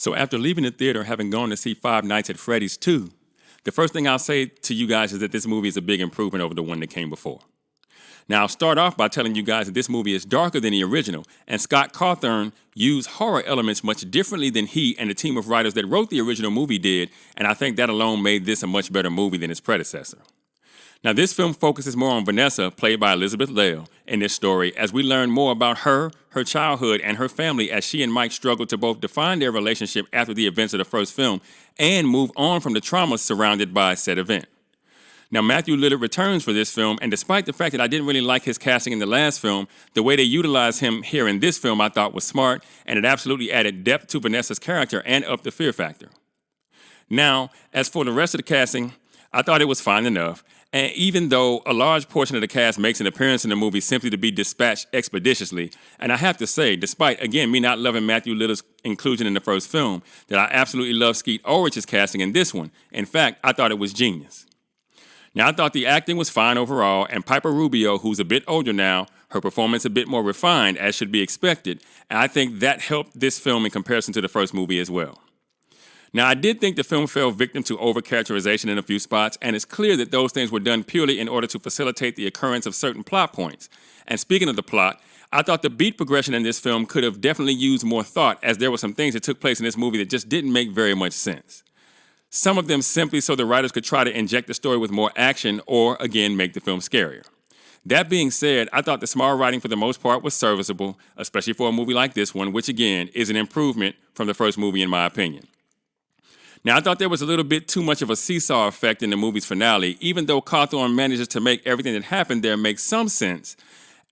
So after leaving the theater, having gone to see Five Nights at Freddy's 2, the first thing I'll say to you guys is that this movie is a big improvement over the one that came before. Now, I'll start off by telling you guys that this movie is darker than the original, and Scott Cawthon used horror elements much differently than he and the team of writers that wrote the original movie did, and I think that alone made this a much better movie than its predecessor. Now, this film focuses more on Vanessa, played by Elizabeth Lail, in this story, as we learn more about her childhood, and her family as she and Mike struggle to both define their relationship after the events of the first film and move on from the trauma surrounded by said event. Now, Matthew Lillard returns for this film, and despite the fact that I didn't really like his casting in the last film, the way they utilized him here in this film I thought was smart, and it absolutely added depth to Vanessa's character and upped the fear factor. Now, as for the rest of the casting, I thought it was fine enough, and even though a large portion of the cast makes an appearance in the movie simply to be dispatched expeditiously, and I have to say, despite, again, me not loving Matthew Lillard's inclusion in the first film, that I absolutely love Skeet Ulrich's casting in this one. In fact, I thought it was genius. Now, I thought the acting was fine overall, and Piper Rubio, who's a bit older now, her performance a bit more refined, as should be expected, and I think that helped this film in comparison to the first movie as well. Now, I did think the film fell victim to overcharacterization in a few spots, and it's clear that those things were done purely in order to facilitate the occurrence of certain plot points. And speaking of the plot, I thought the beat progression in this film could have definitely used more thought, as there were some things that took place in this movie that just didn't make very much sense. Some of them simply so the writers could try to inject the story with more action or, again, make the film scarier. That being said, I thought the small writing for the most part was serviceable, especially for a movie like this one, which, again, is an improvement from the first movie in my opinion. Now, I thought there was a little bit too much of a seesaw effect in the movie's finale, even though Cawthon manages to make everything that happened there make some sense.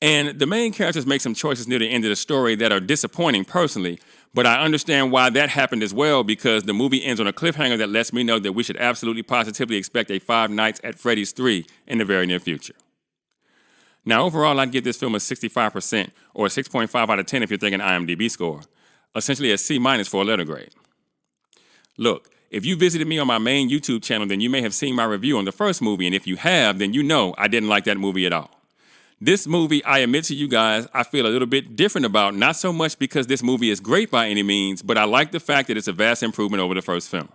And the main characters make some choices near the end of the story that are disappointing personally, but I understand why that happened as well, because the movie ends on a cliffhanger that lets me know that we should absolutely positively expect a Five Nights at Freddy's 3 in the very near future. Now, overall, I'd give this film a 65%, or a 6.5 out of 10 if you're thinking IMDb score, essentially a C- for a letter grade. Look, if you visited me on my main YouTube channel, then you may have seen my review on the first movie, and if you have, then you know I didn't like that movie at all. This movie, I admit to you guys, I feel a little bit different about, not so much because this movie is great by any means, but I like the fact that it's a vast improvement over the first film.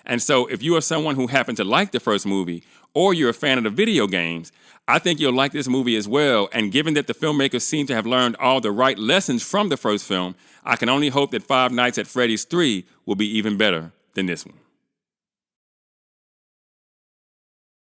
And so if you are someone who happened to like the first movie, or you're a fan of the video games, I think you'll like this movie as well, and given that the filmmakers seem to have learned all the right lessons from the first film, I can only hope that Five Nights at Freddy's 3 will be even better than this one.